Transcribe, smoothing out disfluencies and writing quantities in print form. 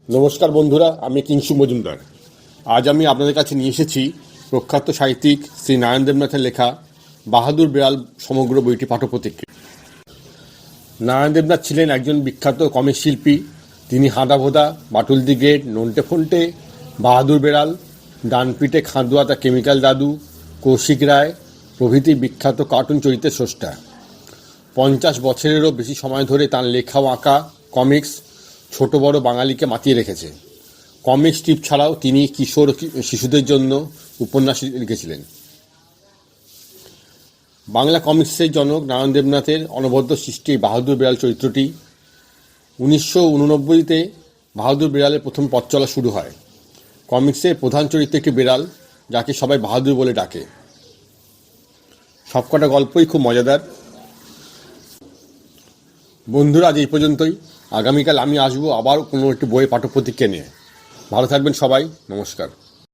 নমস্কার বন্ধুরা, আমি কিংসু মজুমদার। আজ আমি আপনাদের কাছে নিয়ে এসেছি প্রখ্যাত সাহিত্যিক শ্রী নারায়ণ দেবনাথের লেখা বাহাদুর বিড়াল সমগ্র বইটি পাঠ্যপ্রতিক্রিয়া। নারায়ণ দেবনাথ ছিলেন একজন বিখ্যাত কমিক শিল্পী। তিনি হাঁদাভোঁদা, বাটুল দি গ্রেট, নন্টে ফন্টে, বাহাদুর বেড়াল, ডানপিটে খাঁদুয়া তা কেমিক্যাল দাদু, কৌশিক রায় প্রভৃতি বিখ্যাত কার্টুন চরিত্রের স্রষ্টা। 50 বছরেরও বেশি সময় ধরে তাঁর লেখা ও আঁকা কমিক্স ছোট বড় বাঙালিকে মাতিয়ে রেখেছে। কমিক স্ট্রিপ ছাড়াও তিনি কিশোর শিশুদের জন্য উপন্যাস লিখেছিলেন। বাংলা কমিক্সের জনক নারায়ণ দেবনাথের অনবদ্য সৃষ্টি বাহাদুর বিড়াল চরিত্রটি। 1989-তে বাহাদুর বিড়ালের প্রথম পথ চলা শুরু হয়। কমিক্সের প্রধান চরিত্র একটি বিড়াল, যাকে সবাই বাহাদুর বলে ডাকে। সবকটা গল্পই খুব মজাদার। বন্ধুরা, আজ এই পর্যন্তই। আগামীকাল আমি আসবো আবার কোনো একটি বইয়ের পাঠ্যপ্রতিক্রিয়া নিয়ে। ভালো থাকবেন সবাই। নমস্কার।